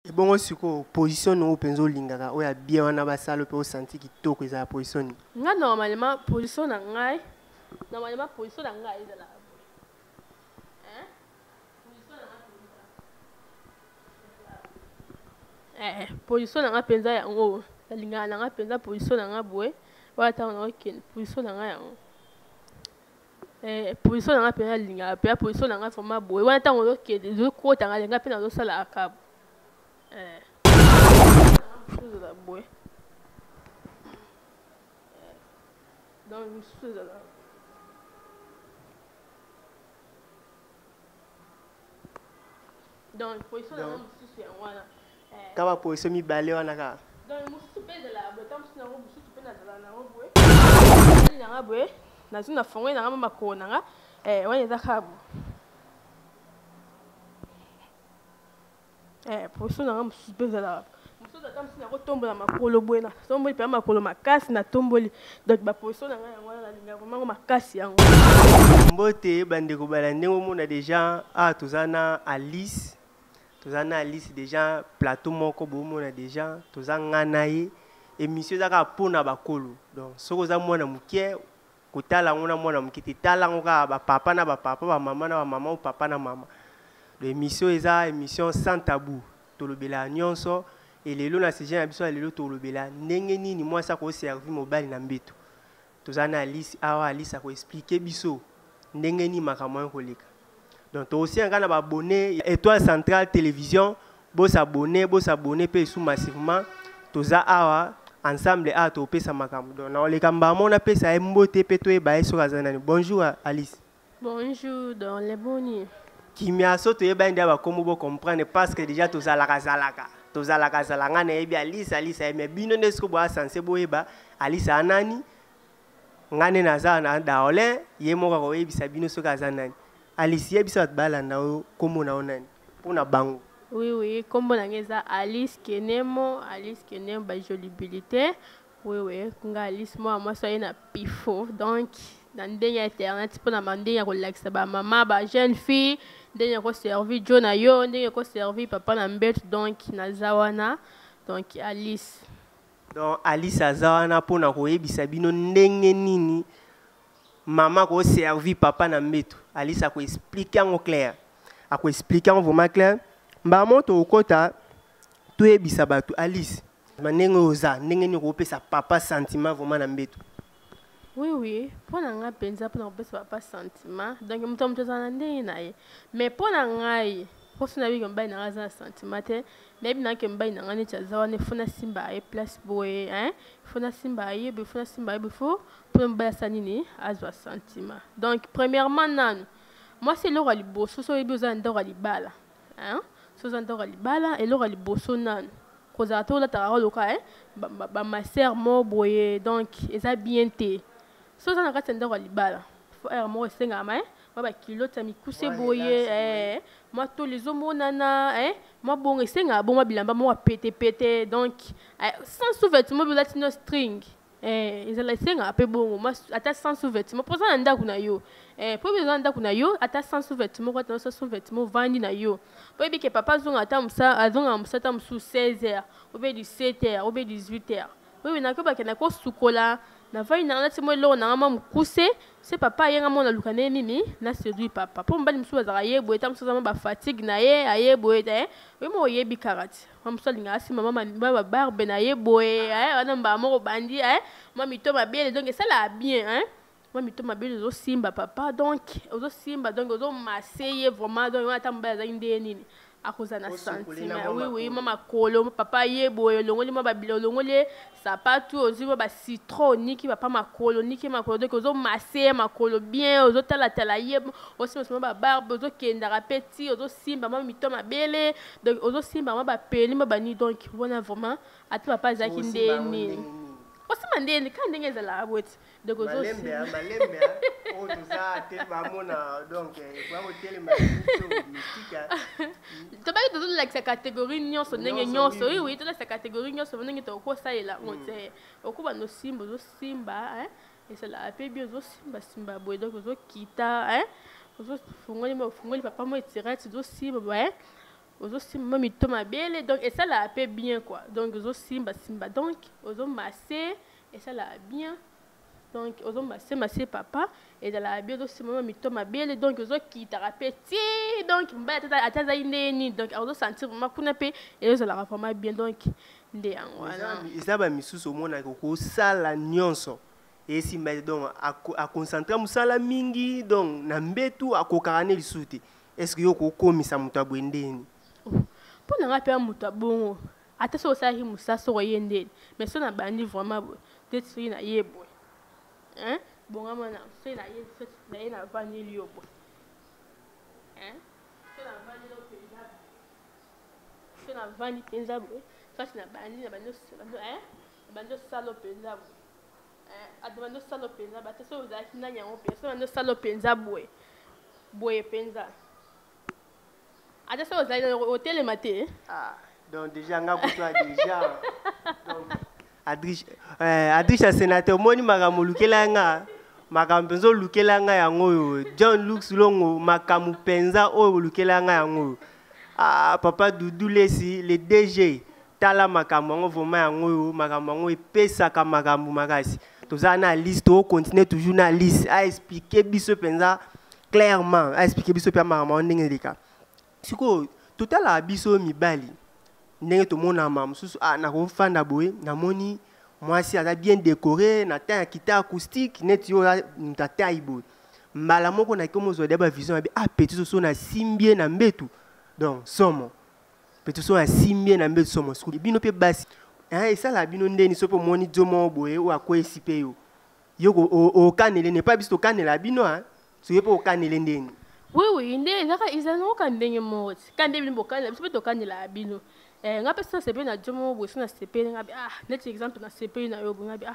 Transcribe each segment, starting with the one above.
Et bon aussi ko position no penzo lingaka o ya bien wana ba salo pe o senti kitoko eza position. Nga normalement position na ngai. Normalement position na ngai eza la. Hein? Position na ngai. Position na ngai penza ya ngo. Lingaka na ngai penza position na ngai boye. Wala ta na okene position na ngai yango. Position na ngai penza lingaka pe position na ngai format boye. Wala ta ngo okene zo ko ta ngai nga pe na zo sala akab. Donc, position na mususu ya wana. Kama position mi balé wana ka. Donc, mususu pe de la botam sina ngo mususu pe na zala na ngo boye. Na nga boye. Na zina fongo na nga makolo na nga. Wana eza kabu. Position na nga mususu pe de la. Mususu atam sina ngo tombola makolo boye na. Tomboli pe makolo makasi na tomboli. Donc, ba position na nga wana na linga vraiment makasi yango. Mbote bandeko balande mona déjà tozana Alice. Tozana Alice déjà plateau moko bomona déjà tozanga naye émission zaka pona bakolo. Donc soko za mwana mukie kotala ngona mwana mukiti tala ngoka ba papa na ba papa ba mama na ba mama ou papa na mama. L'émission eza émission sans tabou. Tolobela nyonso et lelo na sujet na biso lelo tolobela ndenge nini moi ça ko servir mobile na mbeto. Tozana Alice Alice a ko expliquer biso ndenge ni makamwa koleka. Donc aussi un gars abonné Étoile Centrale Télévision, bos abonné pe sous massivement toza awa ensemble a to pesa makambo. Donc na le kamba mona pesa mbote pe to e ba eso kazanani. Bonjour Alice. Bonjour dans les boni. Kimia so to e ba ndia ba komo bo comprendre parce que déjà toza la kazalaka. Toza la kazalanga na e bi Alice mais bino nesko bo sense bo e ba Alice anani ngane naza na daole ye moko ko e bi sabino so kazanani. Alice yebisa bala na komo na onani pona bango. Oui, comme on a Alice Kenemo ba jolibilité. Oui, nga Alice moi soyez na pifo. Donc dans ndenge internet pour na mandenya ko relaxa ba maman ba jeune fille, ndenge ko servi Jona yo, ndenge ko servi papa na mbet donc na zawana. Donc Alice. Donc Alice azawana pona ko yebisa bino ndenge nini maman ko servi papa na mbeto. Alice a ko expliquer en clair. A ko expliquer en vraiment clair. Mba moto okota to ebisa batu Alice. Ndenge oza ndenge ni ko pesa papa sentiment vraiment na mbeto. Oui, pona nga penza pona ko pesa papa sentiment. Donc muto za ndenge naye. Mais pona ngai poso na bi ngamba na za sentiment te. Nebi na ke mbai na ngani cha zawa ne funa simba e place boy funa simba e befo pour mba sanini azwa sentiment. Donc premièrement nan moi c'est l'ora liboso so ebi oza ndora libala so za ndora libala et l'ora liboso nan koza to la taraloka ba ma sœur mo boye donc eza bien te so za na kati ndora libala frère mo senga ma ba kilo ta mikuse boye moi tous les hommes nana moi bon senga bon bilamba moi pété donc sans sous-vêtements bi latino string ils allaient senga pe bon moi ata sans sous-vêtements pour ça nda kuna yo pour besoin nda kuna yo ata sans sous-vêtements quoi sans sous-vêtements vandi na yo pour bi que papa zonga ata musa ta musu 16h ou bien 17h ou bien 18h oui na ko ba kana ko sukola na vai na nati mo lo na mama mukuse c'est papa yenga mona lukane nini na séduit papa pour mbali musu bazaka yebo eta musu zama ba fatigue na ye ayebo eta we mo yebi karate musu linga asi mama ba barbe na yebo ana mba mo bandi mami to mabele donc ça la bien mami to mabele zo simba papa donc ozo simba donc ozo masser vraiment donc ata mba za inde nini akoza na sentiment oui mama kolo papa yebo longoli mama babilo longoli sapatu ozibo ba citron niki papa makolo niki makolo donc ozo masser makolo bien ozo tala yebo aussi mama ba barbe ozo kenda rapeti ozo simba mama mito mabele donc ozo simba mama ba peli mama ni donc bona vraiment ati papa zaki ndeni aussi mandeni quand ndenge za la boîte donc ozo malembe o toza tellement mona donc kwa hotel mystique to ba to like sa catégorie nyonso ndenge nyonso oui to la sa catégorie nyonso ndenge to ko salela ngote okuba no simba zo simba et c'est la pe bien zo simba boy donc zo kita zo fungoli papa mo etira zo simba ozo simba mitoma bele donc et ça la paix bien quoi donc ozo simba donc ozo masser et ça la bien donc ozo masser papa et dans la bien ozo simba mitoma bele donc ozo kita petit donc mbala tata ataza indeni donc ozo sentir vraiment kuna pe et ozo la vraiment bien donc nde yango wana eza ba misusu omona ko sala nyonso et si mais donc a concentrer musala mingi donc na mbetu akokana lisuti est-ce que yoko komisa mutu abwendeni pour nga pe mutu abongo ata so sahi musaso yendeni mais so na bandi vraiment peut-être so na yebo hein bonga mana so na ye so na ye na bandi liobo hein so na bandi lo peza so na bandi peza bo so na bandi hein bandi salo peza bo ademando salo penza bate so uzaki na nyango pe so ando salo penza boye penza ata so uzaki na hotel maté donc déjà nga kutwa déjà donc Adrisha sénateur moni makambo lukela nga makambo penzo lukela nga yango yo John Lux Longo makambo penza o lukela nga yango papa Doudou Lesi le DG tala makambo ngo vraiment yango yo makambo ngo epesa ka makambo makasi toza na liste o continuer toujours na liste a expliquer biso penza clairement a expliquer biso pe makambo ndenge leka siko totala biso mibali ndenge to mona mamu susu na ko fanda boye na moni mwasi aza bien décoré na ta guitare acoustique net yo na ta ibo mbala moko na komo zo deba vision abi petit so na simbie na mbetu donc somo petit so na simbie na mbetu somo siko bino pe basi et ça la bino ndeni so po moni jomo boye o akwesi pe yo yoko o kanele ne pas biso kanela bino so yepo o kanele ndeni oui ndeni zaka izano kandenge moti kande bino bokanela biso pe to kanela bino nga pesa sepe na jomo boye so na sepe ngabi net exemple na sepe na yo ngabi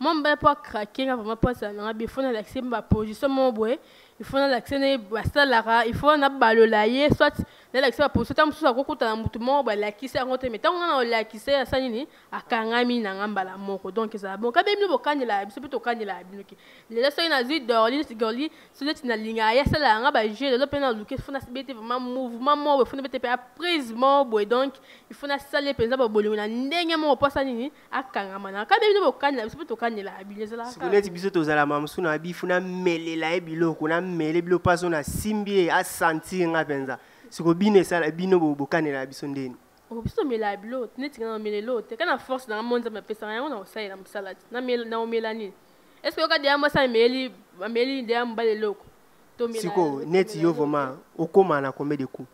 mon ba po craquer nga vraiment pas ça ngabi faut na l'accès ba position mon boye il faut na l'accès ne basalara il faut na balola ye soit na l'accès ba position tam so akokuta na mutu mo ba lakise ngote mais tant na lakise ya sanini akangami na ngamba moko donc ça bon ka bino bokanela biso to kanela bino ki les so na zi dorli so net na linga ya sala nga ba jeu le pena luke faut na bete vraiment mouvement mo faut na bete pa prise mo boye donc il faut na saler penza ba bolimo na ndenge mo po sanini akangama na ka bino bokanela biso to kanela bino zala ka sikuneti biso to zala mamsu na bi funa melela e biloko na mele bilo paso na simbi a sentir nga penza siko bine sala bino bokanela biso ndeni biso mela bilo neti na melelo te kana force na monza me pesa yango na osai na msalati na mel na melani est-ce que okadi amba sa meli de amba leloko to mela siko neti yo vraiment okoma na combien de coups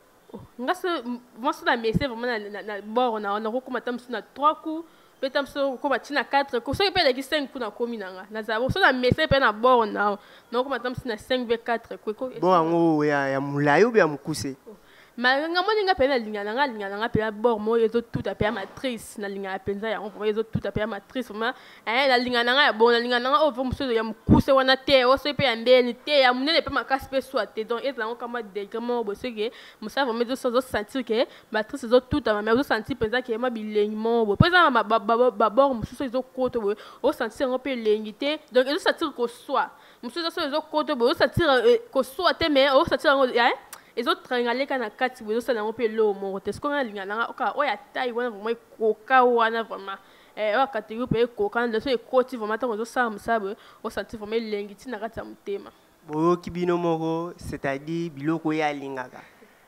ngase moi so na messe vraiment na bord na kokoma tam na 3 coups peut tam so ko ba tina 4 coups so pe la 5 coups na komi na zabo so na messe pe na bord na kokoma tam na 5 ve 4 coups bon ngo ya mulayo be ya mukuse malanga moni nga pena lingana nga pena bord mo ezo tout a pena matrice na lingana penza ya on ezo tout a pena matrice ma na lingana nga bon na lingana nga ovo muso ya mukuse wana te o so pe ya ndeni te ya munene pe makasi pe soit te donc ezango kama dégrement bo seke musa vraiment zo sentir que matrice zo tout a mais zo sentir penza que ma bilengi bo penza ba bord muso ezo koto bo o sentir ngo pe lengité donc ezo sentir ko soit muso ezo koto bo o sentir ko soit te mais o sentir ngo les autres trangaleka na kati bo so na ngo pe lo mo te sko na lingana oka oya tai wana vraiment koka wana vraiment o catégorie pe koka na so e koti vraiment tant zo sa msabe o sentir vraiment lengiti na kati ya mutema bo kibino moko c'est-à-dire biloko ya lingaka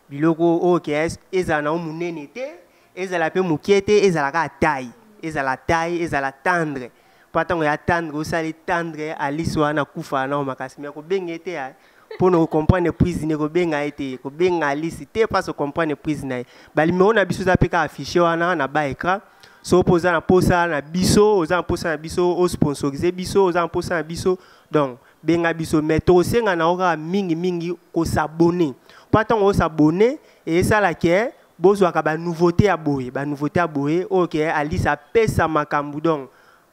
biloko OK eza na munene te eza la pe mukiete eza la ka tai eza la tendre patango ya tendre o sali tendre aliswa na kufa na makasi me ko bengete ya pour nous comprendre prise ne ko benga été ko benga licité pas se comprendre prise na bali me on a biso za peka affiché wana na ba écran so posa na posa na biso oza posa na biso o sponsoriser biso oza posa na biso donc benga biso mais to senga na oka mingi ko s'abonner pas tant on s'abonner et ça la ke bozwa ka ba nouveauté à boye OK ali ça pesa makambu donc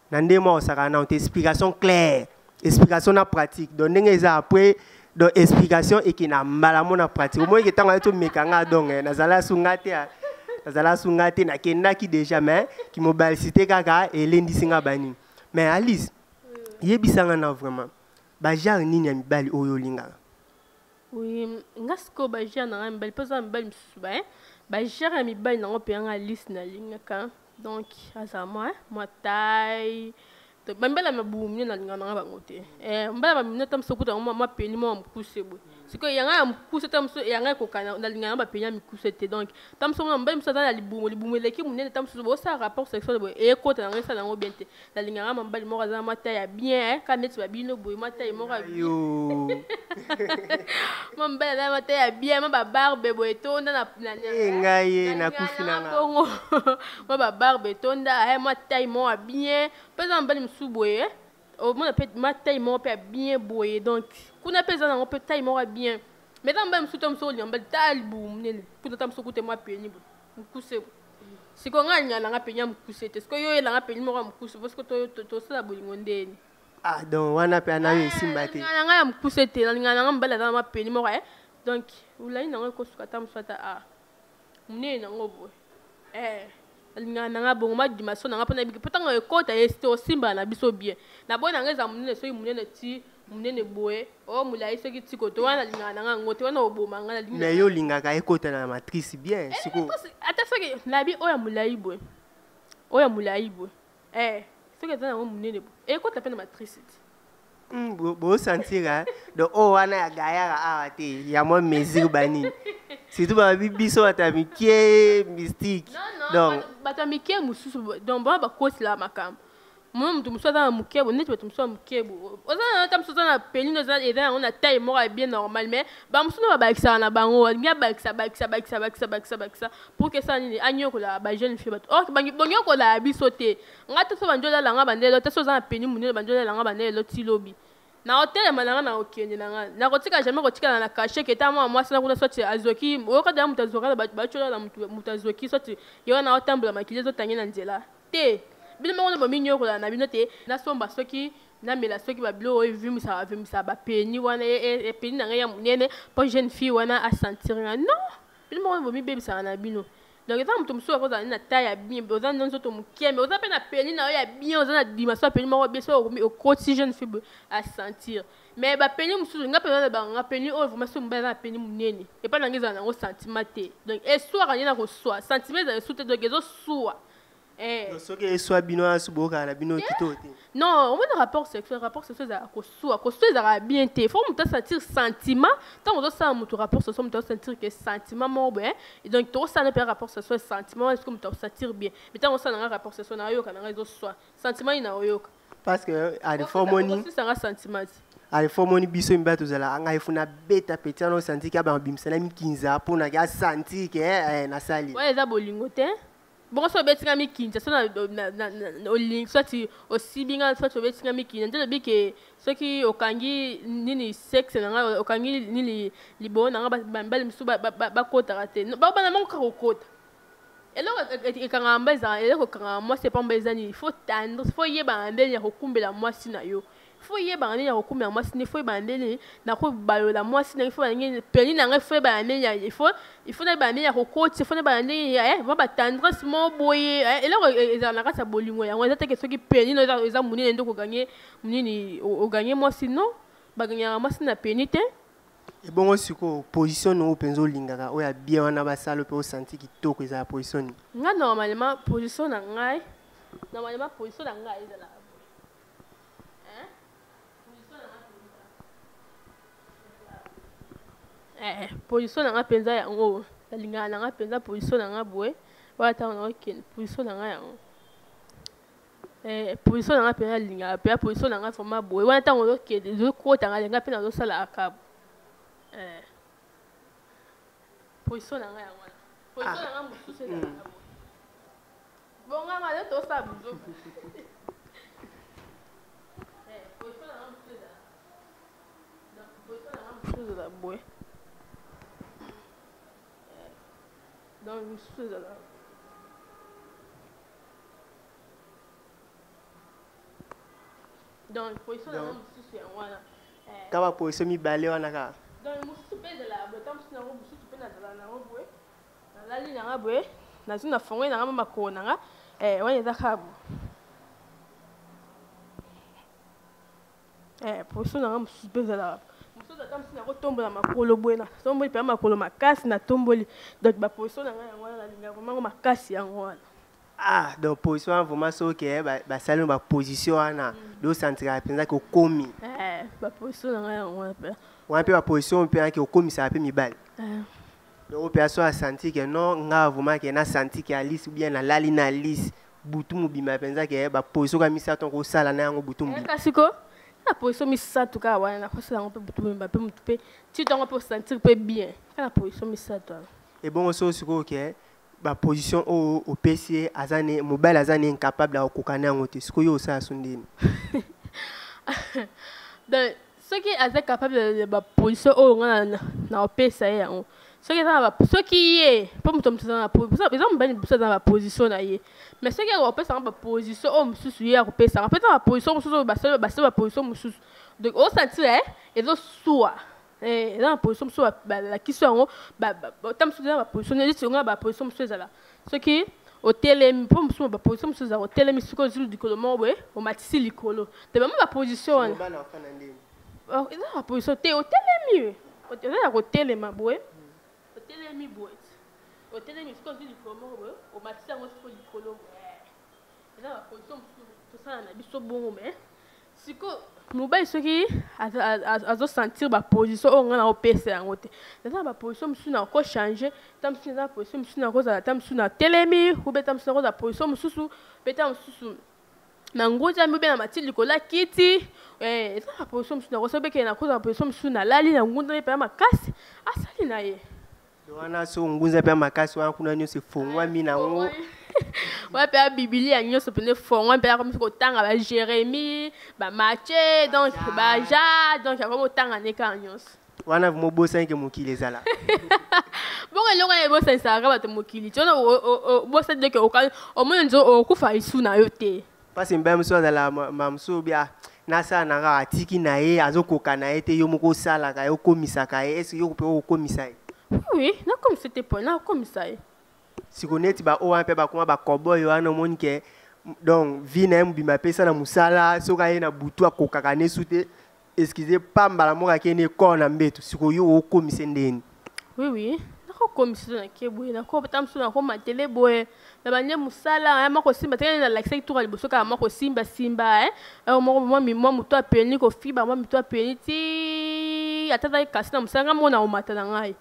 na ndemo osaka na explication claire explication na pratique donc ndenge za après donc explication et qui n'a malamo na pratique au moins que tant que mekanga donc nazala sungate na kenda ki déjà mais qui mobilisité kaka et lendi singa bani mais Alice yebisanga na vraiment ba genre nini ya mibali oyo linga oui ngasko ba genre na mibali poza mibali msuba bagère mibali nango mpe yanga liste nalingaka donc aza mwa taille bambala mabumu mine nalingaka nanga bango te mbala bamine ta mosu okuta yango mapeni mwa mokuse boye sikoyo yanga ya mokuse ta mosu yanga ekokana nalingaka nanga bapeni ya mikuse te donc ta mosu mona mobali mosu aza na libumu eleki monene ta mosusu bosala rapport sexuel boye ekota yango esala yango bien te nalingaka mobali moko aza mwa taille ya bien ka neti babino boye mwa taille moko ya bien mwa mobali aza mwa taille ya bien mwa babarbe boye etonda ngai nakufi nanga kongo mwa babarbe etonda mwa taille moko ya bien mpe eza mobali mosusu boye omona mpe ma taille moko mpe ya bien boye donc kuna mpe eza nango mpe taille moko ya bien mais eza mobali mosusu ta mosu olinga mbali ta libumu monene kuna ta mosu okute mwa peni boye mokuse boye sikoyo ngai alingaka nanga peni ya mokuse te sikoyo yo oyelanga peni moko ya mokuse po sikoyo tosala bolingo ndeni donc wana mpe anayo esimba te nanga ya mokuse te nalingaka nanga mobali aza na mwa peni moko donc olai nango ekosuka ta mosu ata monene nango boye alingaka nanga bongo madimaso nanga mpona ebiki mpo ntango ekota esi osimba na biso bien na boye nanga eza monene soki monene ti monene boye o molai soki ti koto wana alingaka nanga yango te wana oboma nga na yo olingaka ekota na matrice bien siko ata soki nabi oyo ya molai boye oyo ya molai boye soki eza nango monene boye ekota mpe na matrice ti bosantira donc oyo wana ya gayaka awa te ya mwa mesure banini surtout babi biso bato ya mike mystique donc bato ya mike mosusu donc bana bakosila makambo mona moto mosusu aza na mokebo neti bato mosusu ya mokebo oza na ta mosusu aza na pelino eza yango na taille moko ya bien normal mais bamosusu na babakisaka na bango balingi abakisa pour que esala nini anyokola bajeune fille bato or bonyokola biso te nga te so bandi olalanga bandelo te so oza na peni monene bandi olalanga bandelo ti lobi na otelema nanga na okende nanga nakotika jamais kotikala na kashe keta mwa mwasi na kuna soti azoki oyokada moto azoka bacola moto azoki soti yo na otambola makili ezotange na nzela te bino moko na bominyokola na bino te nasomba soki namela soki babilo oyo evimisa bapeni wana epeni na ngai ya monene mpo jeune fille wana asentir nga non bino moko na bomibebisaka na bino donc eza moto mosusu akozala na taille ya bien oza na nzoto mokeme oza mpe na peni na yo ya bien oza na dimension ya peni moko bien so okoti jeune fille asentir mais bapeni mosusu nga mpe na banga peni oyo vraimen so mobali eza na peni monene epai nange ezala nango sentiment te donc eswaka nde na koswa sentiment ezala esu te donc ezosuwa soki eswa bino wana so bokaka na bino kitoko te non omona rapport sexuel ezalaka kosuwa ezalaka bien te fo moto asentir sentiment ntango ozosala moto rapport sexuel moto asentir ke sentiment moko boye donc tokosala mpe rapport sexuel sentiment wana soki moto asentir bien mais ntango osala nanga rapport sexuel nayoka nanga ezoswa sentiment ini naoyoka parce que osisanga sentiment alifomoni biso mibali tozala anga efuna beta peti ana osanti ke abangobimisana mikinza mpona ke asanti ke nasali oyo eza bolingo te bongo so obetinga mikinza so olingi swati osibinga swati obetinga mikinza nde lobi ke soki okangi nini sexe nanga okangi nini liboyo nanga bambali mosusu bakotaka te babana mango kaka kokota eloko ekangaka mba ezala eloko ekangaka mwasi epamba eza nini fo tendre fo yebana ndeni ya kokumbela mwasi na yo fo yebana ndeni ya kokumbela mwasi ndeni fo yebana ndeni na kobalola mwasi ndeni fo balingi peni na ngai fo yebana ndeni ya ifo na yebana ndeni ya kokoti fo na yebana ndeni ya ba batendresse mo boye eloko ezala na kati ya bolingo yango eza teke soki peni no eza monene nde okoganye monini oganye mwasi no baganyaka mwasi na peni te ebongo sikoyo position oyo mpenza olingaka oyo abie wana basala mpe osanti kitoko ezala position nga normalement position na ngai ezala position na nga mpenza yango nalingaka na nga mpenza position na nga boye wana ntango naokende position na nga yango position na nga mpenza nalingaka mpe position na nga vraimen boye wana ntango ozokende ezokota nga lenga mpe nazosala akabo position na nga yango wana position na nga mosusu ezalaka boye bongama le tosala buzoku position na nga mosusu ezala boye donc mosusu ezala donc position na nga mosusu yango wana ka baposition mibale wana kaka donc mosusu mpe ezalaka boye ta mosusu nango mosusu mpe nazala nango boye nalali nanga boye nazwi na fongoli nanga ma makolo nanga wana eza kaka boye position nanga mosusu mpe ezalaka mosusu na kotombola makolo boye na tomboli pe makolo makasi na tomboli donc ba position na ngai yango na linga vraiment makasi yango wana. Ah, donc position vraiment so que ba salon ba position wana do sentira penza ko komi. Ba position na ngai yango pe. Wa pe ba position pe que komi ça pe mi bal. Donc personne a senti que non nga vraiment que na senti que Alice ou bien na lali na Alice butu mubima penza que ba position ka misa ton ko sala na yango butu mubima. Kasiko la position misa to ka wana na ko sala ngo pe butu mubima pe mutu pe tu ton ko sentir pe bien. La position misa to. Et bon so siko que ba position au PC azane mobile azane incapable à kokana ngote siko yo sa sundini. Donc ce qui est capable de ba position au na PC yango. Ce qui est pour me tomber dans la position, ils ont bien dans la position là. Mais ce qui est en la position, on me soucie à couper ça. En fait, la position, on se base la position, donc au sens et donc soit et dans la position soit la qui soit en tam sur la position, les sur la position soit là. Ce qui au télé pour me soucie la position soit au télé mais ce que je dis que le mot ouais au matisi licolo. De même la position. Oh, la position t'es au télé mieux. Au télé ma boy. Telemi boit. Au telemi ce qu'on dit du comment au matin on se fait du colo. Là la position tout ça na biso bon mais siko mobile ce qui a sentir ba position on na opc en côté. Là ba position musu na ko changer, tam musu na position musu na ko za tam musu na telemi ou be tam musu na ko za position musu be tam musu na ngoja mi be na matili kola kiti ça la position musu na ko so be ke na ko za position musu na lali na ngunda pe makasi asali na ye. Wana so ngunza pe makasi wana kuna nyose fongwa mina ngo wa pe biblia nyose pene fongwa pe comme ko tanga ba Jérémie ba Matthieu donc ba Ja donc ya comme tanga ne ka nyose wana mo bosa nke mokili ezala bongo longa e bosa sa ka ba te mokili tona bosa de ke o mo nzo o kufa isu na yo te parce mba mso azala mamso bia nasa na ga atiki na ye azokoka na ye te yo moko sala ka yo komisa ka ye est-ce yo pe o komisa. Oui, non comme c'était pas, non comme ça. Si on est ba o un peu ba kuma ba cowboy wana monike donc vi na mbima pesa na musala soka ye na butu akoka ne sute excusez pas mbala moka ke ne ko na mbeto siko yo o komise ndeni. Oui, na ko komise na ke boye na ko tamsu na ko matele boye na banye musala ya mako simba tena na like secteur liboso ka mako simba mo muto apeni ko fiba mo muto apeni ti atata kasi na musanga mona o mata na ngai.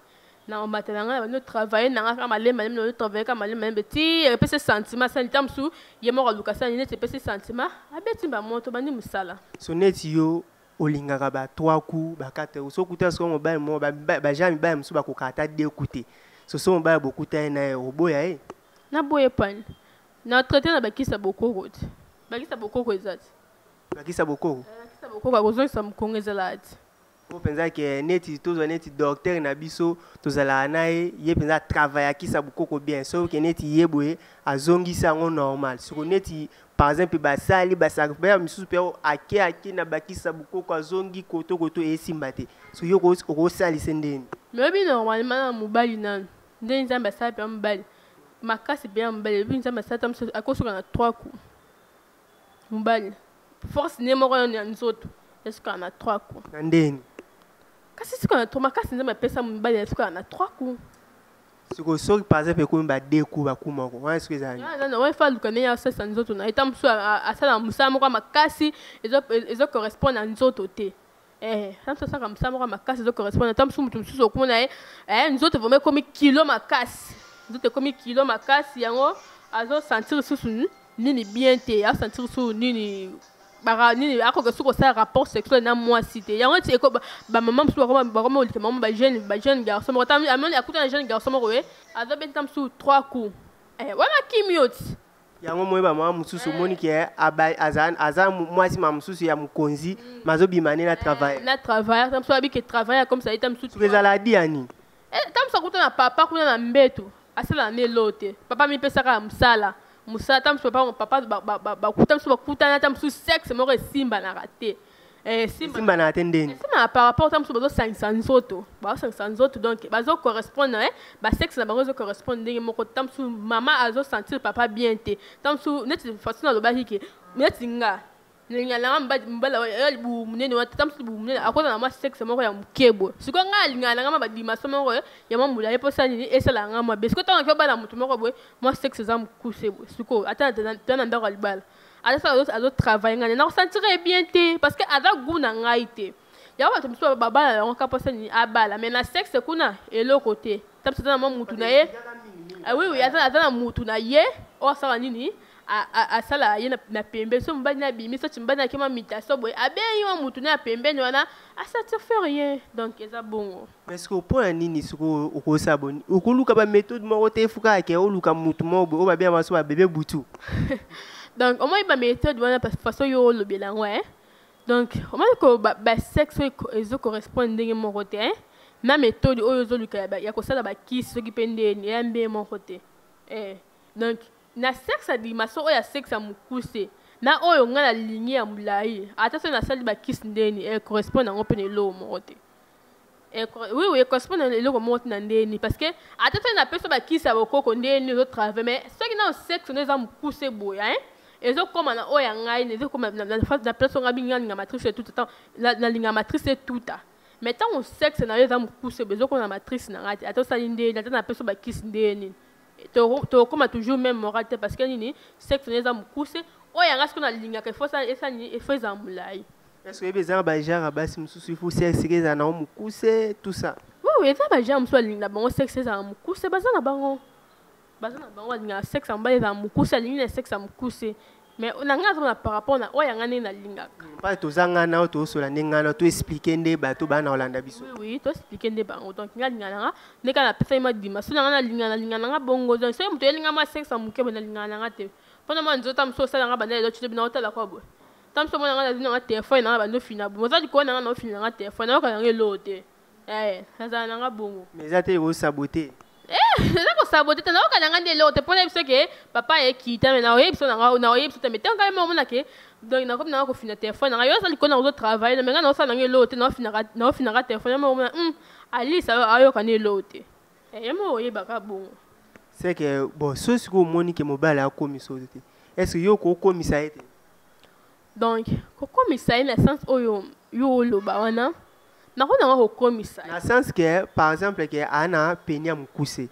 Na on matanga nous travailler na ka malé même nous travailler ka malé même petit et ce sentiment ça ntam sou yemo luka ça ni c'est ce sentiment abeti ba moto bandi musala so neti yo olinga ka ba 3 coups ba 4 so kuta so mo ba mo ba jami ba msu ba ko kata de écouter so ba beaucoup ta na oboya na boye pan na traiter na bakisa bokoko bakisa bokoko ezati bakisa bokoko ka kozon sa mkongeza lati o penza que neti tozo neti docteur na biso tozala nae ye penza travailler kisa bukoko bien so que neti yeboye azongisa ngo normal so neti par exemple ba sali ba sakper misusu pe ake na bakisa bukoko azongi koto esimba te so yo ko sali sendeni mais bi normalement na mobali nan ndeni nzamba sa pe mobali makasi bien mobali bi nzamba sa tam akosoka na 3 coups mobali force ne moko ya nzoto est-ce qu'on a 3 coups ndeni kasi siko na toma kasi nzamba pesa mbali siko na 3 coups siko so par exemple ko mba 2 coups ba kumako wana siko ezani na wa fa lukane ya sasa nzoto na etam so asala musamo kwa makasi ezo correspond na nzoto te tanto saka musamo kwa makasi ezo correspond na tam so mutu mususu okumona nzoto vome komi kilo makasi nzoto komi kilo makasi yango azo sentir susu nini bien te a sentir susu nini bara nini ako suko sa rapport sexuel na moi cité yango ti ko ba maman so ba ko mo ke maman ba jeune garçon mo tam amon akuta na jeune garçon mo we azo ben tam su 3 coups wana kimioti yango mo ba maman mususu moni ke azan moi si maman mususu ya mukonzi mazo bimane na travail tam so abi ke travail comme ça tam su tu la di ani tam so kuta na papa kuna na mbetu asala na lote papa mi pesa ka msala musala tam so papa ba kutam so kuta na tam su sexe mo simba na raté simba na atendeni simba par rapport tam so bazo 500 nzoto ba 500 nzoto donc bazo correspondre ba sexe na bazo correspondre ndenge moko tam su mama azo sentir papa bien te tam su net façon na lobaki ke net nga lingana mbala ya bu munene wa tamsu bu munene akoza na ma sexe moko ya mukebo siko nga lingana nga ba dimaso moko ya mamula ye posa ni esala nga ma besko tango ko bala mutu moko boy mo sexe za mukuse boy siko ata tana ndako libala ala sa azo travailler nga na ko sentir bien te parce que ada guna nga ite ya ba tumso babala nga ka posa ni abala mais na sexe kuna elo côté tamsu tana mo mutu na ye oui ata na mutu na ye o sala nini a sala ye na pembe so mbani na bimi so timbana kema mitaso boy abe yo mutu na pembe ni wana ça te fait rien donc eza bongo parce que pour nini siko ko saboni ukuluka ba méthode moko te fuka ke oluka mutu mo o ba bien maso ba bébé butu donc au moins ba méthode wana parce façon yo lo bien ouais donc au moins ko ba sexe ezo correspond ndenge mon côté na méthode oyo zo luka ya ko sala ba kiss so kipende ni yambe mon côté donc na sexe a dimaso oya sexe a mukuse na oyo nga na ligne ya mulai ata so na sali ba kiss ndeni correspond na ngopene lo mote oui correspond na lo mote na ndeni parce que ata so na peso ba kiss a bokoko ndeni zo travailler mais so ki na sexe no za mukuse boya ezo koma na oya ngai ne ezo koma na place nga binga nga matrice tout temps na linga matrice tout ta mais tant au sexe na yo za mukuse bezo koma na matrice na ngati ata sali ndeni ata na peso ba kiss ndeni to comme toujours même moralité parce que nini sexe les am couser o ya ngasko na linga que faut ça et ça ni faut ça mulai est-ce que bezan ba jara basi mususu faut sexe les na mu couser tout ça oui ça ba jara mususu linga bango sexe za mu couser bazana bango linga sexe am ba za mu couser linga sexe am couser mais on a ngana par rapport na o ya ngane na linga pas to zanga na to so la ngana to expliquer nde ba to ba na Holanda biso oui to expliquer nde ba donc ngana nga ne kana pesa ma dima so ngana linga nga bongo donc so muto linga ma sexe am ke na linga nga te pona ma nzota mso sala nga bana lo chite bina hotela kwa bo tam so mona nga telefone nga ba no fina bo moza di ko nga no fina nga telefone nga ka nga lote ça nga bongo mais ça te go saboter ça ko saboter tana ko kana ngande lote pona biso ke papa e kita me na o yebso na o yebso te metanga me mona ke donc na ko na ko fina telefone nga yo sa li ko na zo travailler mais nga na sa na nge lote na fina ka telefone me mona ali sa ayo kana lote mo yeba ka bongo c'est que bon so siko moni ke mobile a komiso te est-ce que yo ko komisa ete donc ko komisa na sens oyo yo lo ba wana na ko na ko komisa na sens que par exemple que ana penia mukuse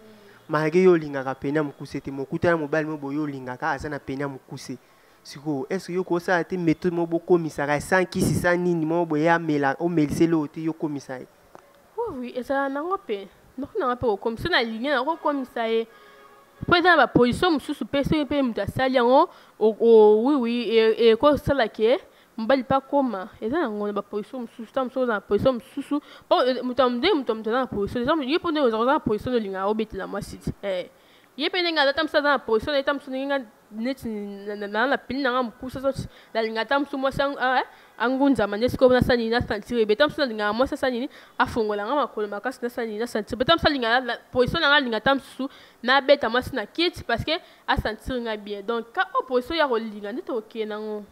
malgré yo linga ka penia mukuse te mokuta na mobile mo boyo linga ka asa na penia mukuse siko est-ce que yo ko sa te méthode mo bo komisa ka sans ki si sa nini mo boya mela o melise lo te yo komisa oui esa na ngope no na ngope ko komisa na linga na ko komisa pour exemple la position mususu pese pe mutasali yango oui et ko sala ke mbali pa koma eza ngona ba position mususu tamso na position mususu bon mutamde na position exemple yepo ne oza position de linga obetela masiti yepe nenga tamsa na position tamso ninga neti na pili na mukusa so la linga tamso mo sang angunza manesi ko na sani na sentir be tamso na linga mo sa sani afungola nga makolo makasi na sani na sentir be tamso linga la position na linga tamso na beta masi na kit parce que a sentir nga bien donc ka position ya ko linga neto ke nango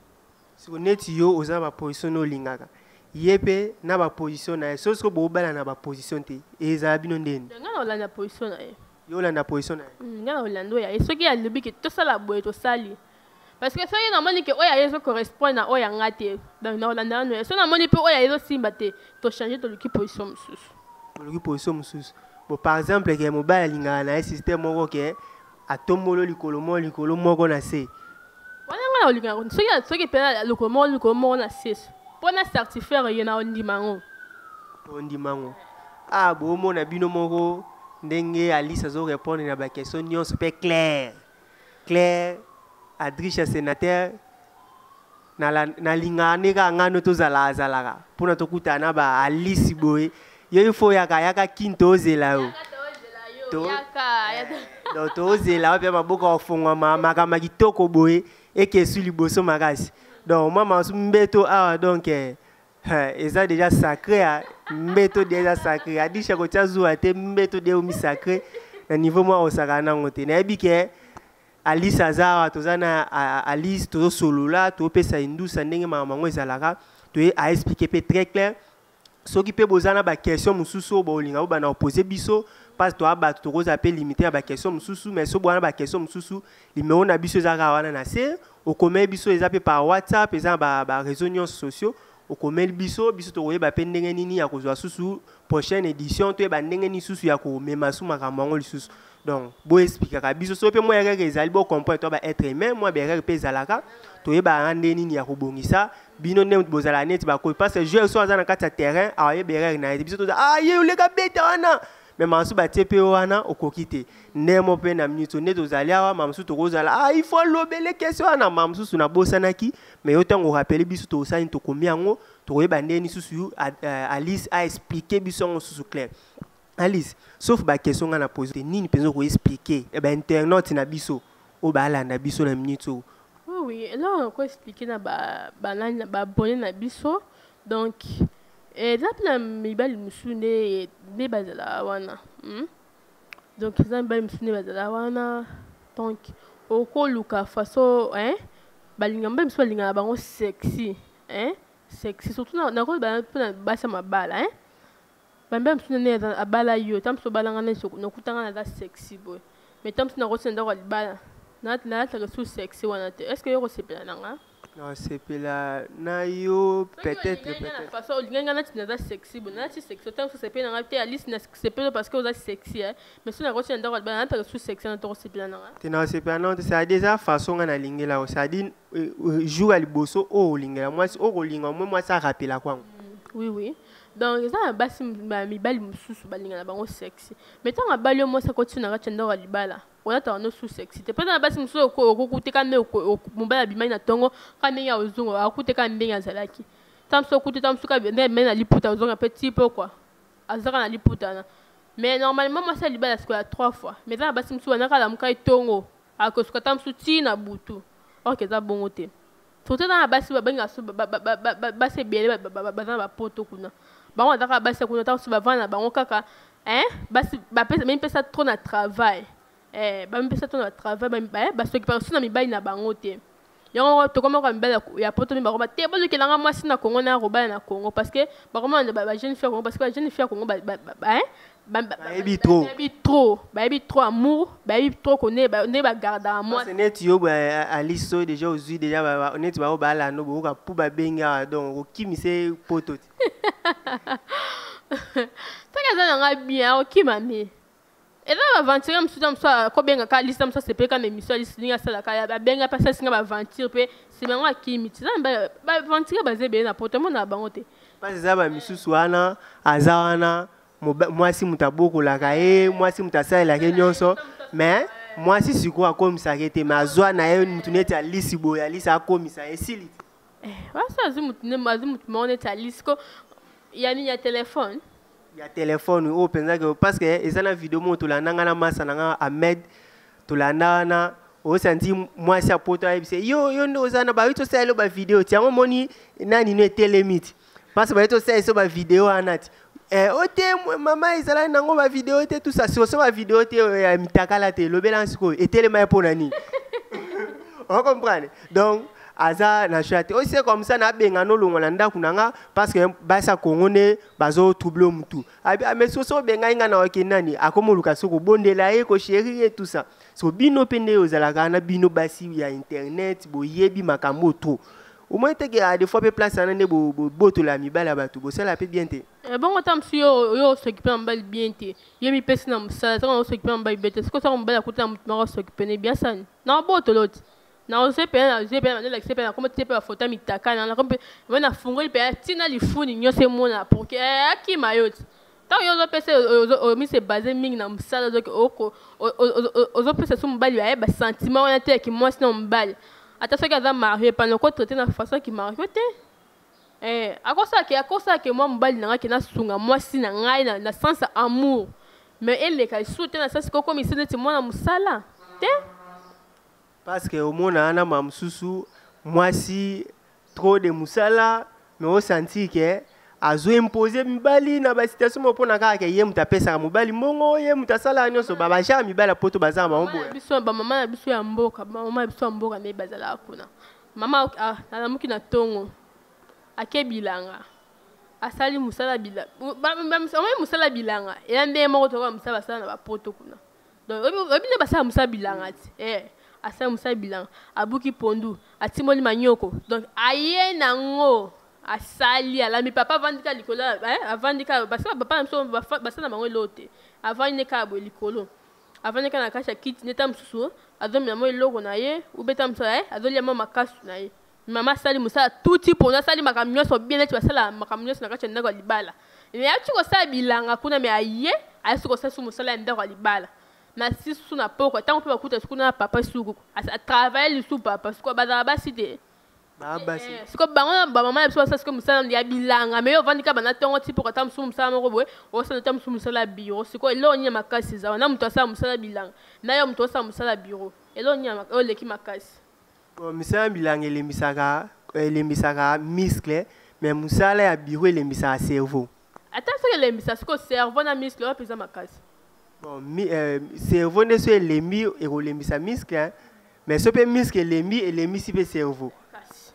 siko neti yo oza ba position no lingaka yepe na ba position na so so bo bala na ba position te eza bino ndeni nga na la position na yo la na position na nga na Orlando ya soki ya lobi ke to sala boye to sali parce que ça y est normalement que oya yeso correspond na oya ngate donc na Orlando no so na moni pe oya yeso simba te to changer to luki position mususu luki position mususu bon par exemple que mobile linga na système moko ke atombolo likolo moko na se wana nga na linga soki pe na likolo moko na se pona certifier ye na ondimango bo mo na bino moko ndenge Alice azo répondre na ba question nyonso pe clair adriche sénateur na linga neka ngano to zalaka pona to kutana ba Alice boy yo ifo yaka kinto zela yo to zela pe maboka ofungwa makama kitoko boy eke su liboso makasi donc mama mbeto donc eza déjà sacré mbeto déjà sacré adisha ko tazua te mbeto de mi sacré na niveau moi osaka nango te na ebike Alice azara tozana Alice to solo la to pesa indusa ndenge mama ngo ezalaka to a expliquer pe très clair soki pe bozana ba question mususu bo linga ba na opposer biso parce que toi ba to rose appel limité ba question mususu mais so bwana ba question mususu numéro na biso za wana na se o commet biso ezape par WhatsApp eza ba réseaux sociaux o commet biso to koyeba pe ndenge nini ya kozwa susu prochaine édition to ba ndenge ni susu ya ko mema su makambo ngo lisusu. Donc bo expliquer ka biso so pe moi erreur ezali bo comprendre to ba être humain moi ba erreur pe ezalaka to yeba rande nini ya kobongisa bino ne bozala net ba ko parce que joueur so azana kati ya terrain a yeba erreur na biso to ah ye le ka beta wana mais mansu ba TP wana okokite ndemo pe na minute ne tozali awa mamsu to kozala ah il faut lobele question wana mamsu na bosanaki mais autant on rappelle biso to sani to combien ngo to yeba ndeni susu Alice a expliqué biso ngo susu clair. Alice, sauf ba question nga na poser nini penzo ko expliquer e ba internet na biso o ba la na biso na minute. Oui, là on ko expliquer na ba abonné na biso donc exemple na mibali musune ne bazala wana donc ça mibali musune bazala wana donc o ko luka façon balinga mbe musu balinga bango sexy sexy surtout na ko ba basa mabala bambe msune ne abala yo tamso balanga na soko nokutanga na sexy boy mais tamso na rotse ndako libala na la sous sexy wana te est-ce que yo sepela nanga non sepela na yo peut-être parce que linga na tina sexy bon na sexy tamso sepela nanga te Alice na sepela parce que vous sexy mais si na rotse ndako libala na sous sexy na to sepela nanga te na sepela non c'est déjà façon na lingela ça dit jour à liboso o lingela moi o linga moi ça rappela quoi. Oui donc ça basi mibali mususu balinga na bango sexy mais tant abali mo ça continue na tenda wa libala on a no sous sexy te pas na basi mususu okuteka me mobala bimai na tongo kana ya ozungo akuteka ndenge azalaki tamso kuteta msuka ndenge mena liputa ozonga petit peu quoi azaka na liputa na mais normalement moi ça libala c'est 3 fois mais tant basi mususu na kala mukai tongo akosuka tamsu ti na butu OK ça bongo te surtout dans basi babenga so basi biele bazana ba poto kuna bango ataka basi kuna ta so bavana bango kaka basi bapesa même pesa trop na travail ba même pesa trop na travail ba so ki na mibali na bango te yango to comme ka mibali ya poto mibako ba te bozo kelanga mwasi na Congo na robala na Congo parce que ba comment ba jeune fille Congo parce que jeune fille Congo bayebi trop amour bayebi trop connaît ne ba garder à moi c'est net yo Alice so déjà aujourd'hui déjà net ba bala no bo ka pu ba benga donc okimise poto ça ka za bien okimami et là aventure msuta ko benga ka Alice msa c'est pe ka émission Alice linga sala ka ba benga pas singa ba aventure pe c'est même akimi ça ba aventure basé bien na poto mo na bango te parce ça ba misusu wana azawana mwasi mutabokolaka mwasi mutasalelaka nyonso mais mwasi sikoyo akomisaka te mais azwa na ye mutu neti Alice boye Alice akomisa esili wasa azwi mutu moko neti Alice ko ya telefone ya telefone oyo mpenzaka parce que eza na video moko tolandanga na masa nanga Ahmed tolanda wana osanti mwasi apoto ayebisa yo nde oza na bayi tosala elo bavideo ti yango moni nani no etelemi ti parce que bayi tosala eso bavideo wana ti ote mama ezala nango ba vidéo te tout ça so ba vidéo te ya mitakala te lobela siko etelema ya pona ni on comprend donc aza na chate aussi comme ça na benga no longo na ndako nanga parce que basa kongone bazo troubler mutu mais so benga inga na wakenani akomoluka soko bondela ye ko chérie et tout ça so bino pende ozalaka na bino basi ya internet boyebi makambo trop au moins te que des fois pe place na ne boto la mibala batu bo ça la pe bien te bon autant si yo s'occuper mbali bien te yo mi pesi na musala ça on s'occuper mbali bien te ce que ça mbali akuta mutmara s'occuper bien ça na boto lot na osepe na la sepe na comme te pe photo mitaka na comme na fungoli pe tina lifuni nyose mona pour que aki mayot tant yo zo pese mi se basé mingi na musala donc ozo pese so mbali ya ba sentiment on te ki moi sinon mbali ata soki aza marié pendant ko traiter na façon qui marié te akosa ke moi mobali nanga ke na sunga mwasi na ngai na sens amour mais elle ka soute na sens ko comme ici neti mwana musala te parce que au monde ana mamsusu mwasi trop de musala mais au senti que azo imposer mibali na ba situation mo pona kaka ye mutapesa mobali mongo ye mutasala nyonso baba ja mibala poto bazama mambo biso ba mama na biso ya mboka mama biso ya mboka ne bazala kuna mama na muki na tongo akebilanga asali musala bila musala bilanga ela nde moko toka musala basala na bapoto kuna donc obine basala musala bilanga ti asala musala bilanga abuki pondu atimoli manyoko donc aye nango asali alami papa avandika likolo avandika basala papa na biso basala bango elote avandika boye likolo avandika na kati ya kiti neta mosusu azomi mo eloko na ye ubeta musala azolia mo makasu na ye mama sali musala tuti pona sali makambo nyonso bien neti basala makambo nyonso na kati ya ndako ya libala me ati kosala bilanga kuna me aye ayesi kosala su mosala ya ndako ya libala na si susu na poko ntango mpe bakuta suku na papa suku atravaille lisu papa suku bazala basi te siko bango bamama ya biso basala siko mosala ya bilanga me yo ovandika bana ntongo ti poko ata mosusu mosala moko boye osala ta mosusu mosala ya biro siko eloko nini ya makasi ezawa na moto asala mosala bilanga na yo moto osala mosala ya biro eloko nini oleki makasi misala bilanga elembisaka muscle mais musala ya biro elembisaka cerveau ata soki elembisa siko cerveau na muscle oyo mpenza makasi cerveau nde so elembi ekolembisa muscle mais so mpe muscle elembisi mpe cerveau kasi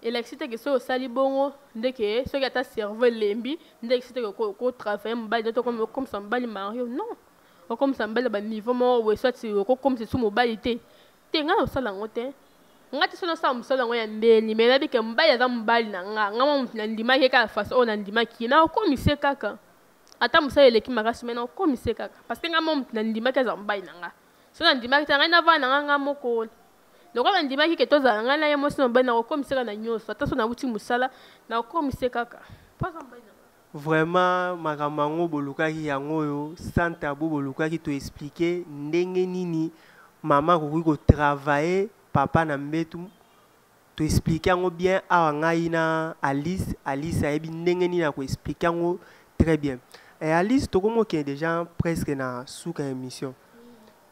elekisi teke soki osali bongo ndeke soki ata cerveau elembi ndekisi teke kotravaille mobali nde tokomisa mobali mario non okomisa mobali na baniveau moko boye swati okokomisa su mobali te te nga na osala yango te nga ti soki osala mosala yango ya ndeni me nayebi ke mobali aza mobali na nga nga mo nandimaki kaka faso oyo nandimaki ye na okomise kaka ata mosala eleki makasi me na okomise kaka parce que nga mo nandimaki aza mobali na nga so nandimaki te ngai navana na nga moko lokola nandimaki ke tozala ngai na ye mosi na mobali na okomise kaka na nyonso ata so nawuti mosala na okomise kaka po aza mobali na nga vraiment makambo yango bolukaki yango oyo sans tabou bolukaki toexplike ndenge nini mama akoki kotravaille papa na mbetu toexplike yango bien awa ngai na Alice ayebi ndenge nini akoexplike yango très bien Alice tokomokende déjà presque na suka émission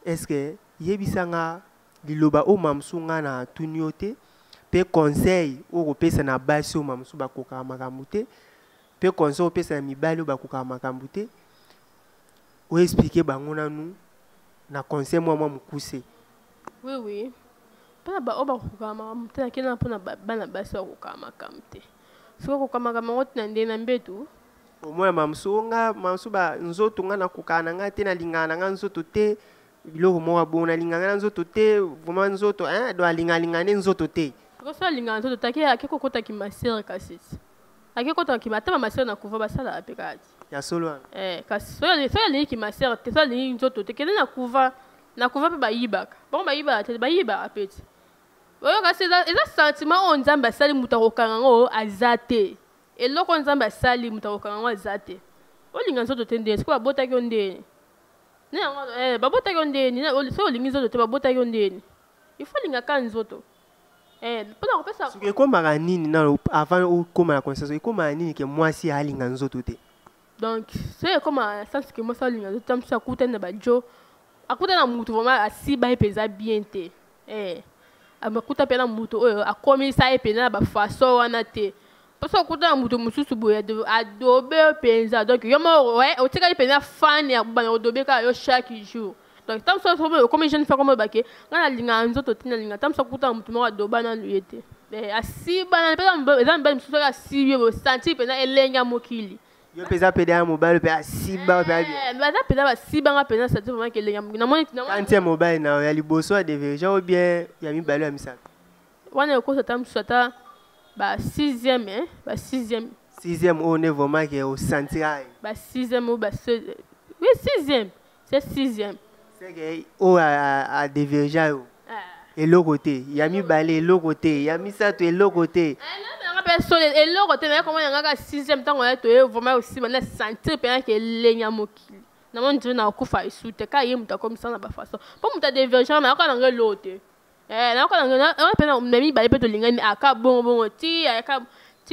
est-ce que yebisanga liloba o mamsu nga na tuni yo te mpe conseil oyo kopesa na basi oyo mamsu bakokaka makambo te mpe conseil oyo kopesa na mibali oyo bakokaka makambo te oexplike bango nanu na conseil mwa mokuse oui mpona baoyo bakokaka makambo te nakena mpona bana basi bakokaka makambo te soki okokaka makambo yango tina nde na mbetu omona mamsu nga mamsu nzoto nga nakokaka na nga te nalingaka na nga nzoto te biloko moko bongo nalingaka na nzoto te vraiment nzoto do alingalinga nde nzoto te soki alingaka nzoto te ake kokotaki masere kasi ake kotaki ata bamasere na kuva basalaka mpe kati ya solo wana kasi soki alingiki masere te soki alingi nzoto te kende na kuva mpe bayibaka bongo bayibaka te bayibaka mpe te oyo kasi eza sentiment oyo nzambe asali moto akokanga yango aza te eloko oyo nzambe asali moto akokanga yango aza te olinga nzoto te ndeni soki babotaki yo ndeni babotaki yo ndeni soki olingi nzoto te babotaki yo ndeni ifo olingaka nzoto mpona kopesa soki ekomaka nini na avant okóma na conscience ekomaka nini ke mwasi alinga nzoto te donc soki ekoma sens ke mwasi alinga nzoto mosusu akutani na bajo akutani na motu vraiment asiba ye mpenza bien te akuta mpe na motu oyo akomisa ye mpenza na bafaso wana te mpo so okuta na motu mosusu boye adobe mpenza donc yo mo otikali mpenza fane ya bana odobe kaka yo chaque jour donc ntango so okomi jeune femme komo bake ngai nalingaka nzoto te nalinga ntango so okuta na motu moko adoba nanu ye te asibana mpenza eza mibali mosusu oyo asibi ye bosanti mpenza elenge ya mokili yo mpenza mpe daya mobali mpe asiba mpe baza mpenza basibanga mpenza santi vraiment elenge ya mokili namoni kanti ya mobali na ya liboso ya divergent ou bien ya mibali ya misato wana ekosa ata mosusu ata ba sixième oyo ne vraiment ke osantira ye ba oui sixième c'est sixième c'est que oyo adivergent yo eloko te ya mibale eloko te ya misato eloko te eloko te naye komona ngaka sixième ntango ya toye vraiment osiba na sentir mpenza ke elenge ya mokili namoni ndiri na okufa esu te ka ye moto akomisa na bafaçon mpo moto adivergent nayoka nango eloko te nayoka nango mpenza na mibale mpe tolingani aka bongo ti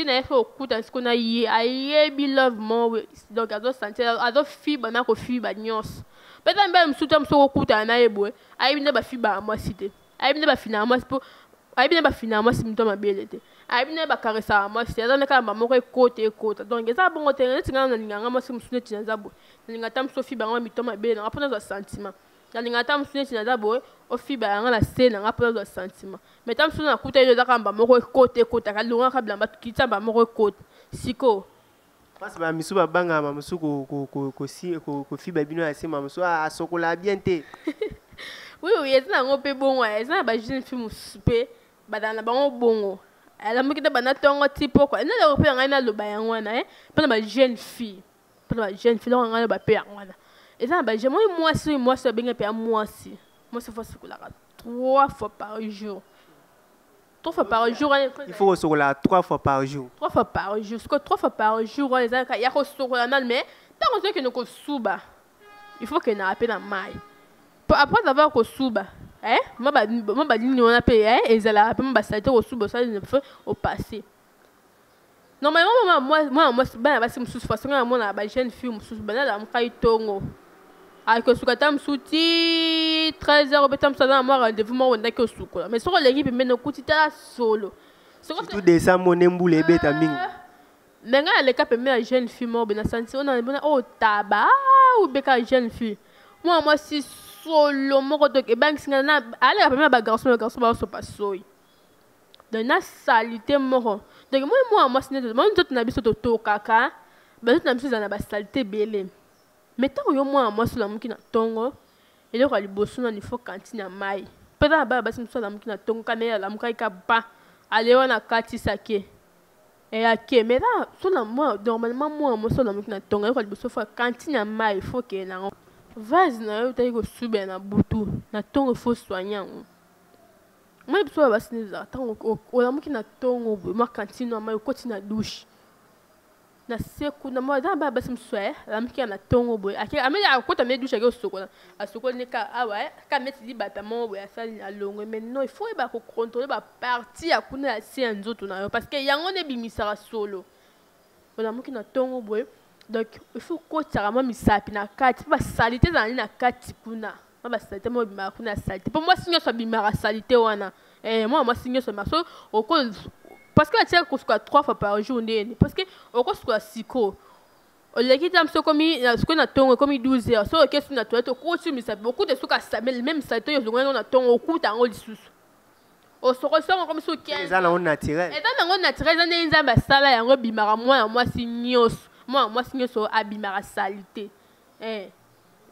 na ye fe okuta siko na ye ayebi love mo donc azosentir azofiba na kofiba nyonso mpenza mibale mosusu te mosu okokutana na ye boye ayebi nde bafiba ya mwasi te ayebi nde bafina ya mwasi mpo ayebi nde bafina ya mwasi mito mabele te ayebi nde bakaresaka mwasi te aza ndeka bamoko ekota donc eza bongo te neti ngai nalinganga mwasi mosu neti naza boye nalinga ata mosu ofiba yango mito mabele nanga mpo nazwa sentiment nalinga ata mosu neti naza boye ofiba yango na se nanga mpo nazwa sentiment mais ata mosu nakuta ye ezaka bamoko ekota kalongaka bilamba kitamba moko ekota siko Parce que misu babanga mamusu ko fi babino ya se mamusu a sokola bien te. Oui oui, eza ngo pe bongo, eza ba jeune fille musupe badana bango bongo. Elle a mis que bana tongo tipo quoi. Na le pe ngana lo ba yangwana Pendant ba jeune fille. Pendant ba jeune fille ngana ba pe yangwana. Eza ba je moi si benga pe moi si. Moi c'est faut sokola 3 fois par jour. 3 fois par jour. Il faut sokola 3 fois par jour. 3 fois par jour. Parce que 3 fois par jour, les gens, il y a sokola mal, mais tant que nous ko suba, il faut que na appelle na mai. Après avoir ko suba, moi ba ni on appelle ezala après ba salté ko suba ça ne fait au passé. Normalement moi ben ba sim sous façon moi na ba jeune fille sous ben la mo kai tongo. Avec suka tam suti 13h betam ça dans moi rendez-vous moi on a que sukola. Mais sur l'équipe mais no kuti ta solo. Surtout des samoné mboule beta mingi. Nenga le cap mais jeune fille moi ben senti on a oh tabac ou beka jeune fille. Moi si solo moko to ke bank singa na ale ka ba garçon ba so pasoi. Donc na salité moko. Donc moi singa moi tout na biso to kaka. Ba tout na biso na ba salité belé. Mais tant que moi sur la mouki na tongo et le liboso na il faut cantine à mai. Peut-être ba basi sur la mouki na tongo kamera la mouka ka ba aller wana kati sake. Et OK mais là sur la moi normalement moi sur la mouki na tongo le liboso faut cantine à mai, il faut que na vase na yo tayi ko sube na butu na tongo faut soigner. Moi biso basi neza tango o la mouki na tongo moi cantine à mai ko tina douche. Na seku na mo da ba basim soe la mki na tongo boy ake ameli akota me douche ke sokola asokola ne ka awa ka meti di bata mo boy asali na longo mais non il faut ba ko contrôler ba partie akuna si nzoto na yo parce que yango ne bimisara solo la mki na tongo boy donc il faut ko tsara misapi na kati ba salité za na kati kuna ba salité mo bimara kuna salité pour moi sinyo so bimara salité wana moi sinyo so maso oko parce que tu as 3 fois par jour parce que au cours de siko le qui t'aime comme ce qu'on a tongo comme 12 heures so que sur la toilette au cours mais ça beaucoup de suka ça même ça te yo on a tongo au cours tango lisusu au se ressort comme sur 15 ça là naturel et dans naturel ça n'est pas sala yango bimara moi signos moi signos abimara salité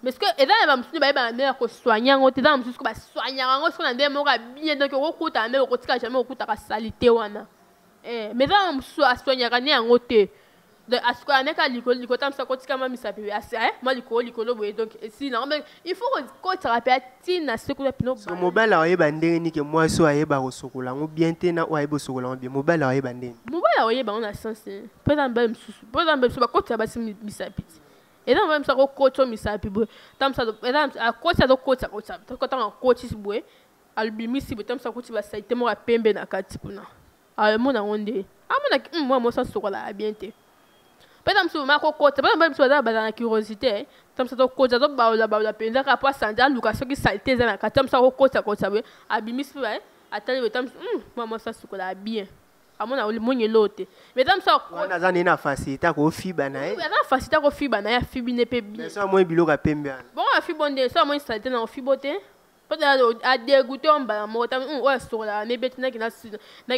parce que et là va me ba mère ko soigner on te dans me ko ba soigner on ce qu'on a demo bien donc au cours ta mère ko tika jamais au cours ta salité wana mais là on soit soigner gagner en côté de asko aneka liko tam sa kotika mami sa pe moi liko boye donc si non mais il faut ko te rappeler tina ce que pino so mobile a yeba ndenge ni ke moi so ayeba ko sokola ngo bien te na o ayeba sokola bien mobile a yeba ndenge mobile a yeba on a sens par exemple so ba ko te ba si misapiti et là même ça ko to misapi boye tam sa a ko ta do ko ta ko ta ko ti boye albimisi boye tam sa ko ti ba saite mo pembe na kati kuna mon onde moi ça sokola bien te par exemple sur ma cocotte par exemple sur la curiosité comme ça donc coach donc ba penza ka pas sanda luka so ki saleté za na ka comme ça cocotte ça we abimis ouais atali tam moi ça sokola bien amona mon yelote mais tam ça on a zani na facilité ko fiba na na facilité ko fiba na ya fibi ne pe bien ça moi biloka pembe bon a fibonde ça moi saleté na fibote peut-être à dégoûter on ba mo tam ouais sur la ne beti na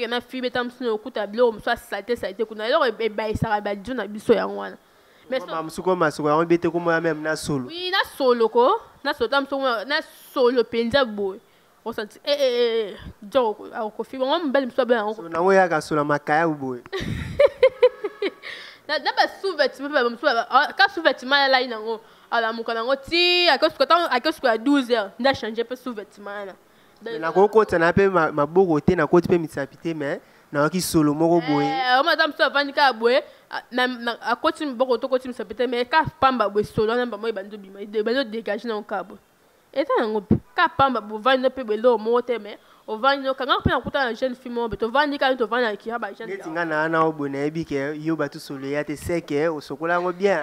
na fibe tam sino okuta bilo so saleté kuna alors e ba isara ba jona biso ya ngwana mais ça msuko masuko on beti ko moi même na solo oui na solo ko na so tam so na solo penza boy on senti joko ko fibe on mbele mso ba so na ngoya ka solo makaya boy na ba sous-vêtement ba mso ka sous-vêtement la ina ngo ala mukana ngoti akosuka 12 heures nda changer peu sous-vêtement na koko tana pe maboko te na koti pe misapite mais na ki solo moko boye madame so vanika boye na akoti mboko to koti misapite mais ka pamba boye solo na mbamo bando bima bando dégager na nkabo eta ngo ka pamba bo vani pe belo mote mais o vani no kanga pe na kuta na jeune fille mo beto vani ka to vani ki haba jeune ngetinga na obone ebi ke yo batu solo ya te seke o sokola ngo bien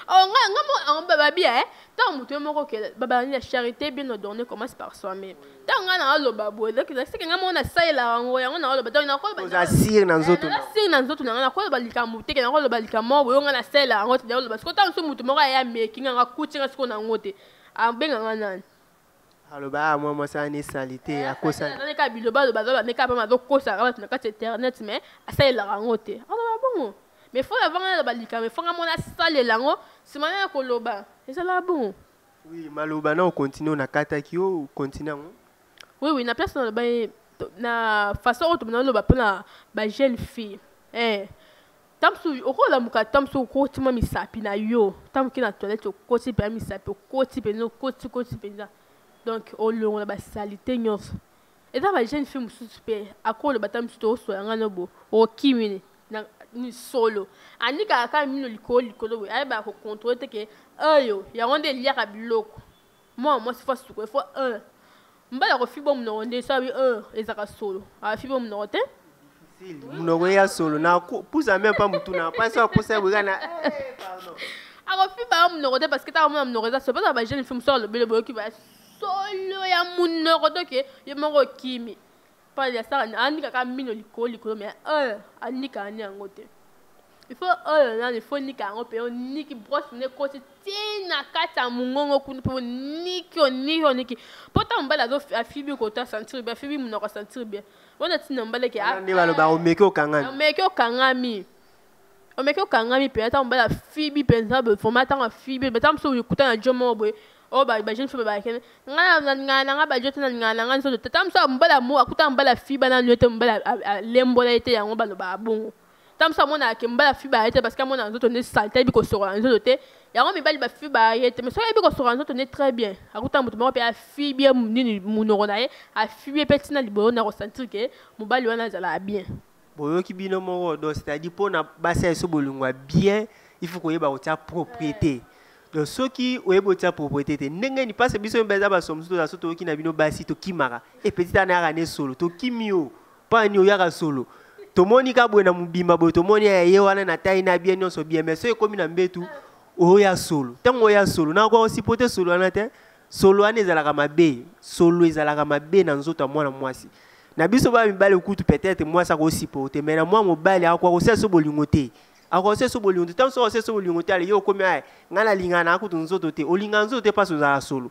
on baba bien tant mutu moko ke baba ni la charité bien ordonnée commence par soi-même tant ngana lo babo donc c'est que ngamo na saila ngo yango na lo baba na ko ba sir na nzoto na ko ba likamu te na ko ba likamu bo ngana saila ngo te lo baba ko tant so mutu moko ya making nga kutinga siko na ngote a benga ngana alors ba moi ça ni salité à cause ça na ka biloba lo baba ne ka pa ma do ko sa na ka internet mais saila ngote alors bon mais faut avant la balika mais faut nga mona sale lango c'est mana ko loba et ça là bon oui maloba na on continue na kata ki o continue oui na place na ba na façon auto na loba pona ba jeune fille tamsu okola muka tamsu ko tima misapi na yo tamki na toilette ko ti pe misapi ko ti pe no ko ti penza donc au long la ba salité nyos et da ba jeune fille mususu pe akolo ba tamsu to so ngana bo o kimini na ni solo anika aka mino likolo we ai ba ko contrôler te ke ayo ya onde liaka biloko moi c'est fois suko faut mbala ko fibo muno onde sabi ezaka solo a fibo muno te munoko ya solo na pousa même pas mutuna pas ça pour ça bugana pardon ako fiba munoko te parce que ta munoko za so pas ba jeune fille solo bele boyo ki ba solo ya munoko to ke ye moko kimi pas ya ça anika ka mino likolo mais anika ani angote il faut là il faut nika ngo pe niki brosse ne côté tina kata mungongo kunu po niki pourtant mbala zo afibi ko ta sentir bien afibi munoko sentir bien on a tina mbala ke a ne balo ba o meke o kangami pe ata mbala fibi pensa be formata nga fibi be tam so ukuta na jomo boy ba jeune fille ba ken ngana ba jotana ngana so tam so mbala mo akuta mbala fiba na nyote mbala lembola ite yango balo ba bon tam so mona ke mbala fiba ite parce que mona nzoto ne salté bi ko sora nzoto te yango mi bali ba fiba ite mais so bi ko sora nzoto ne très bien akuta mutu mo pe a fibi nini munoro na ye a fibi petina libo na ko sentir ke mobali wana zala bien boyo ki bino mo do c'est-à-dire pour na basa so bolungwa bien il faut ko yeba o tia propriété donc ceux qui oyeba o tia propriété ndenge ni passe biso mbeza ba somso to so to ki na bino basi to kimara et petit ana rane solo to kimio pa ni o yaka solo to moni ka bwe na mubimba bo to moni ye wana na tai na bien nyonso bien mais so ekomi na mbetu o ya solo tango ya solo na ko sipote solo ana te solo ana ezalaka mabe solo ezalaka mabe na nzoto mwana mwasi na biso ba mibale kutu peut-être moi ça ko sipote mais na moi mobali akwa ko seso bolingote akwa seso bolingote tant so seso bolingote ale yo komi ay ngana lingana akutu nzoto te olinga nzoto te parce que solo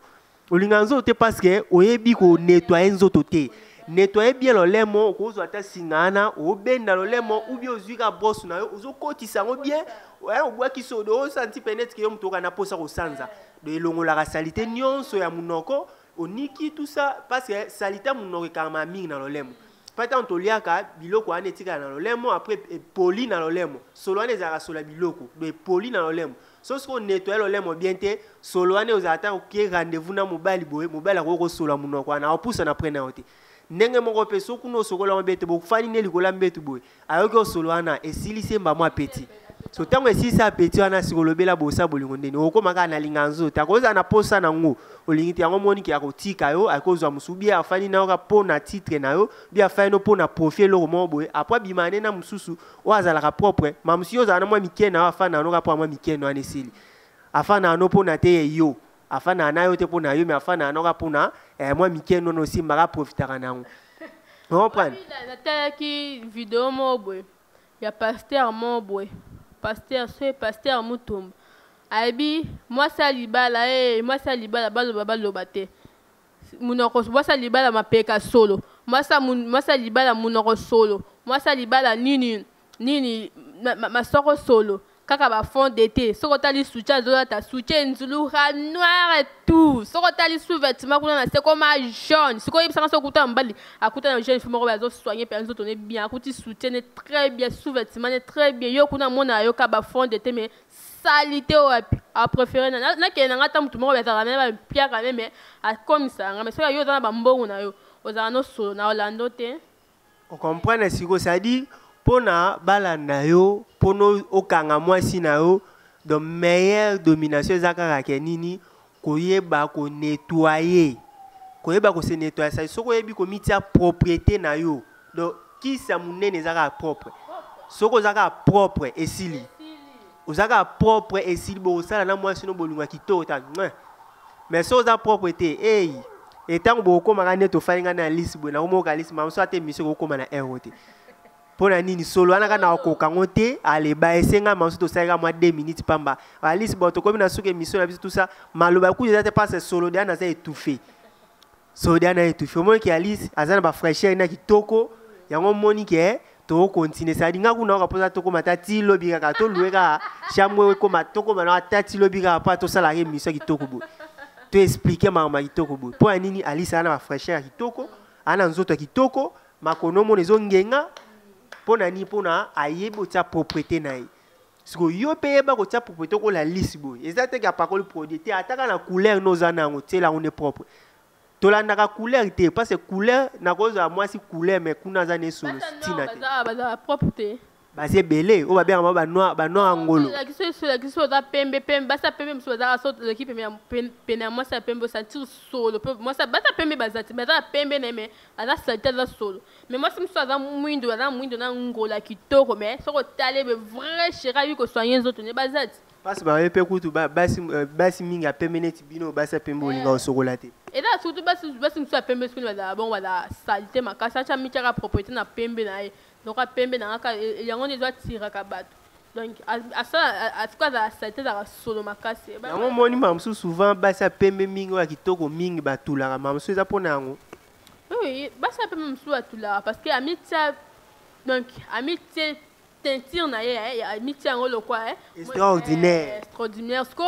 olinga nzoto te parce que oyebi ko nettoyer nzoto te nettoyer bien le lemo ko zo ata singana o benda le lemo ou bien ozuika boss na yo ozo kotisa ngo bien o bois ki so do senti peut-être que yo mtoka na posa ko sanza de elongola la salité nyonso ya munoko oniki tout ça parce que salité munoko kama mingi na le lemo pas tant to liaka biloko ane tika na le lemo après poli na le lemo solo ane za sola biloko de poli na le lemo so ce qu'on nettoyer le lemo bien te solo ane ozata ok rendez-vous na mobali boye mobali ko sola munoko na opusa na prena ote ndenge moko pe so kuno sokola mbete bo fani ne likola mbetu boy ayoki solo wana esilise mba mwa petit so tango esilisa petit wana sikolobela bosa bolingo ndeni okomaka na linganzo takoza na posa nango olingiti yango moni ki akotika yo akozwa musubi afani na yoka pona titre na yo bi afani no pona profil lo mo boy après bimane na mususu o azalaka propre mamsio za na mwa mikena afana no ka po mwa mikeno anesili afana no pona te yo afana na yo te pona yo mais afana no ka pona moi mikeno no si mara profitera nango on comprend na tele ki vidéo mo boy ya pasteur mo boy pasteur mutumba aibi moi ça libala balo bate munoko moi ça libala mapeka solo moi ça libala munoko solo moi ça libala nini masoko solo kaka ba fond d'été soko tali soutien zola ta soutien nzulu noir et tout soko tali sous-vêtement kuna na c'est comme jaune soko yebisa soko kuta mbali akuta na jeune fille moko bazo soigner pe nzoto ne bien akuti soutien très bien sous-vêtement très bien yo kuna mona yo ka ba fond d'été mais salité wapi a préféré na ke na ngata mutu moko bazala na ba pia quand même mais a comme ça mais soko yo za ba mbongo na yo ozala no solo na Orlando te on comprend siko ça dit pona bala na yo pono okanga mwasi na yo de meilleure domination zakaka ke nini koyeba ko nettoyer koyeba ko se nettoyer ça soko yebi ko mitia propriété na yo donc qui sa munene zaka propre soko zaka propre esili ozaka propre esili bo sala na mwasi no bolunga kitota mais so za propriété et tant bo ko magane to falinga na liste bo na mo ka liste ma so ate mission ko na erote pona nini solo anaka na okoka ngote ale ba esenga manso to saika mwa 2 minutes pamba alice boto komi na suke mission na biso tout ça maloba ku jete passe solo dia na za étouffé so dia na étouffé mo ki alice azana ba fraîcheur na kitoko yango moni ke to continue ça dinga kuna ka posa to ko matati lobika ka to lueka chamwe ko matoko mana tati lobika pa to sala émission kitoko bo to expliquer mama kitoko bo po nini Alice ana ba fraîcheur kitoko ana nzoto kitoko makonomo nezo ngenga po nani po na ayebo ta propriété na ye siko yo pe ba ko ta propriété ko la liste bo ezate ka pa ko le produit te ataka na couleur no zana ngo tela on est propre. Tolanda ka couleur te parce que couleur na cause à moi si couleur mais kuna za ne solo stina te baza propreté base belé o ba bien ba noir ngolo la kiso da pembe basa pembe mso za so l'équipe pena moi ça pembe ça tire solo moi ça basa pembe bazati baza pembe na mais ala salté za solo mais moi mso za mwindo na ngola kitoko mais soko tale vrai chéra yu ko soigner autres ne bazati parce que ba pe kutu basi minga pembe neti bino basa pembe olinga osokola te. Et là, surtout, si nous sommes pembe, bon, voilà, saleté, ma casse, ça mis la propriété na pembe na, donc à pembe na, il y a on doit tirer à battre. Donc à ça, à ce cas la saleté la solo ma casse. Yango moni mamsu souvent basa pembe mingo akitoko mingi batula mamsu za pona ngo. Oui, basa pembe mamsu batula parce que amitié donc amitié teinture na ye, amitié ngolo quoi, extraordinaire. Extraordinaire, ce que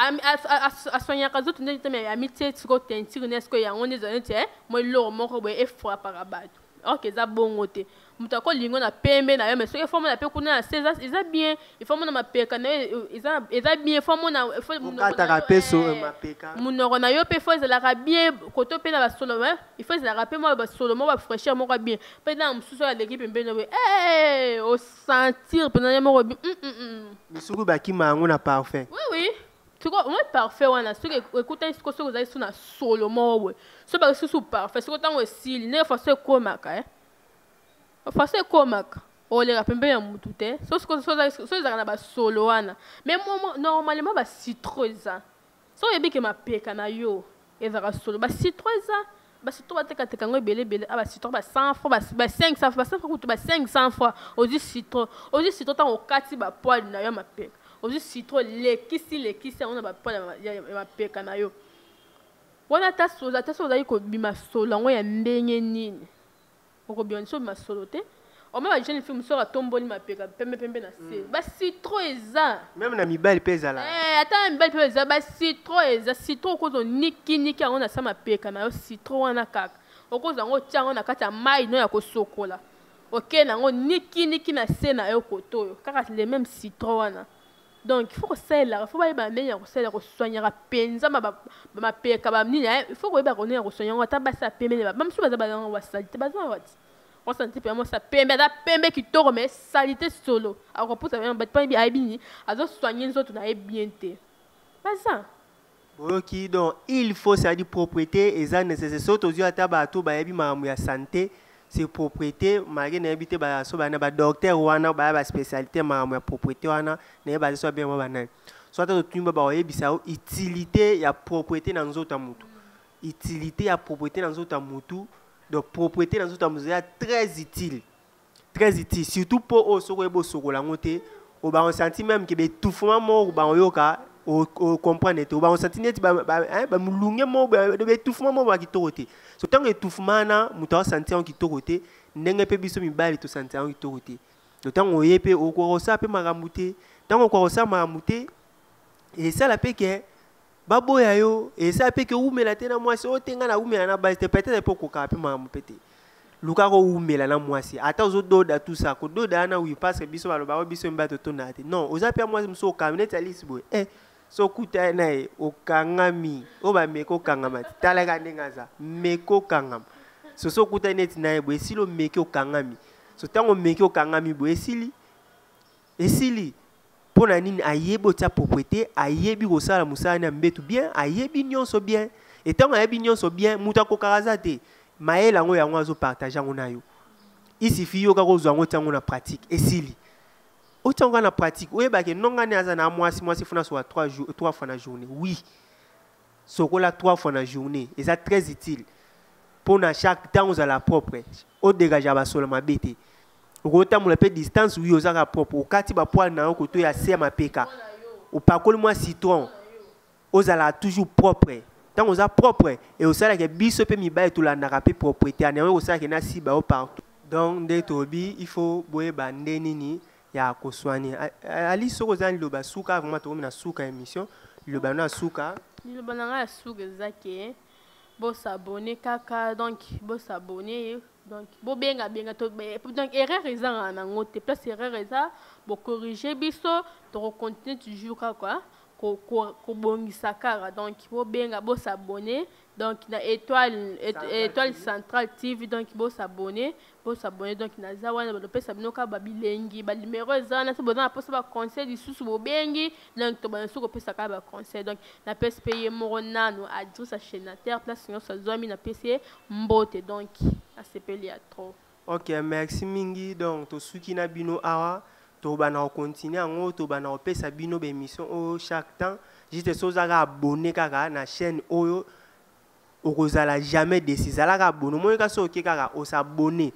à soigner à cause de mais amitié ce que teinture n'est-ce que y a on est honnête moi l'or mon robot est froid par abat ok ça bon côté mutako lingo na pembe na mais ce que forme na pe kuna c'est ça ils a bien il faut mon ma peka na ils a bien forme na il faut mon ta peso ma peka mon na yo pe faut la bien côté pe na ba solo il faut la rapper moi ba solo moi ba fraîcheur moi bien pe na msusu ya l'équipe mbe no eh au sentir pe na mo bien misuku ba ki mango na parfait oui tu vois on est parfait on a ce que écoutez ce que vous avez sur na solo moi ce ba sous parfait ce que tant aussi ne faut se komaka faut se komaka o le rapembe ya mutu te so za na ba solo wana mais moi normalement ba citroza so yebi ke mapeka na yo ezaka solo ba citroza ba citro teka ngo belé ba citro ba 100 fois ba 500 fois ba 500 fois ozi citro tant o kati ba poil na yo mapeka ozi citro lekisi on ba poil ya mapeka na yo wana ta soza iko bima solo ngo ya ndenge nini oko bien so ma solo te o ma jeune fille so tomboli mapeka pembe na se ba citro eza même na mibali peza la ata mibali peza ba citro ko zo niki on a sa mapeka na yo citro wana kaka oko za ngo tiango na kata mai no ya ko sokola ok na ngo niki na se na yo koto kaka les mêmes citro wana. Donc il faut que ça là, il faut pas y meilleur ça là soigner à penza ma peka ba nini il faut que ba connaître soigner on ta ba ça pembe même si ba on va salité ba on sentit vraiment ça pembe qui toro mais salité solo alors pour ça ba pas bien bini azo soigner les autres na bien té pas ça OK donc il faut ça dit propriété et ça nécessaire surtout aux ata ba to ba yebi mamu ya santé c'est propriété malgré n'habité ba so ba na ba docteur wana ba spécialité mamu ya propriété wana na ba so bien ba na soit to tumba ba yebisa utilité ya propriété na nzoto mutu utilité ya propriété na nzoto mutu donc propriété na nzoto mutu très utile surtout pour au soko ebo soko la ngote o ba on senti même que étouffement mo ba yoka o comprendre to ba on senti net ba mulunge mo de étouffement mo ba kitorote so tant étouffement na muta senti on kitorote ndenge pe biso mibali to senti on kitorote donc tant o yepe o ko sa pe maramute tant o ko sa maramute et ça la pe que babo ya yo et ça pe que umela tena moi so tenga na umela na base peut-être pour ko ka pe maramupete luka ko umela na mwasi ata ozo doda tout ça ko doda na oui parce que biso baloba biso mbato tonate non oza pe moi mso cabinet alice boy so kuta na o kangami o ba meko kangama tala ka ndengaza meko kangama so kuta net na boy silo meko kangami so tango meko kangami boy esili pona nini ayebo ta propriété ayebi ko sala musana na mbetu bien ayebi nyonso bien et tango ayebi nyonso bien muta ko karazate maela ngo yango azo partager ngo nayo il suffit yo ka ko zo ngo tango na pratique esili autant qu'on a pratique oui bah que non gagner à na moi si fona soit 3 fois dans la journée oui sokola 3 fois dans la journée et ça très utile pour na chaque temps aux à la propre au dégager ba seulement bête au temps mon peu distance oui aux à propre au kati ba poil na koto ya sema peka au pakol moi citron aux à la toujours propre tant aux à propre et au ça que biso pe mi ba tout la na rapé propriété na au ça que na si ba au partout Donc nde tobi il faut boye bande nini ya koswani ali soko zani loba suka vraiment to na suka émission loba na suka loba na nga suka zake bo s'abonner kaka donc bo s'abonner donc bo benga to donc erreur eza na ngote place erreur eza bo corriger biso to continuer toujours quoi ko bongisa kaka donc bo benga bo s'abonner donc na étoile centrale TV donc bo s'abonner donc na zawana ba pesa binoka ba bilengi ba numéro ezana so bona posa ba conseil lisusu bo bengi donc to ba so ko pesa ka ba conseil donc na pesa payer mo nano adresse à Chenater place sur sa zone na pesa mbote donc a sepeli a trop. OK, merci mingi donc to suki na bino awa to bana continuer ngo to bana pesa bino be émission au chaque temps juste sozaka abonné kaka na chaîne oyo okozala jamais décis zalaka abonné mo ka so ke kaka o s'abonner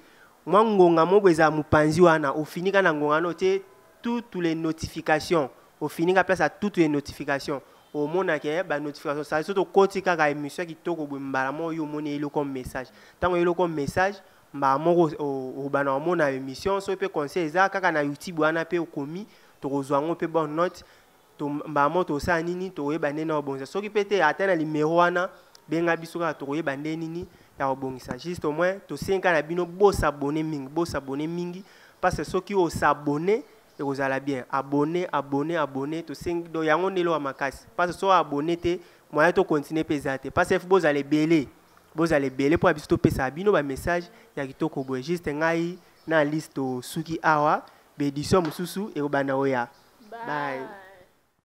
moi ngonga mo beza mupanzi wana o finika na ngonga no te toutes les notifications au finika place à toutes les notifications au mona ke ba notification ça surtout koti kaka émission ki toko mbala mo yo moni elo comme message tango elo comme message mba mo o bana mo na émission so pe conseil za kaka na YouTube wana pe okomi to kozwa ngo pe bon note to mba mo to sa nini to yeba nena obonza soki pete atana numéro wana benga biso ka to yeba nini ya obongisa juste au moins to senka na bino bo s'abonner mingi parce que soki o s'abonner et vous allez bien abonner to sengi do yango nelo wa makasi parce que so abonner te moyen to continuer pesate parce que vous allez belé pour biso to pesa bino ba message ya kitoko boy juste ngai na liste suki awa be édition mususu e obana oya bye.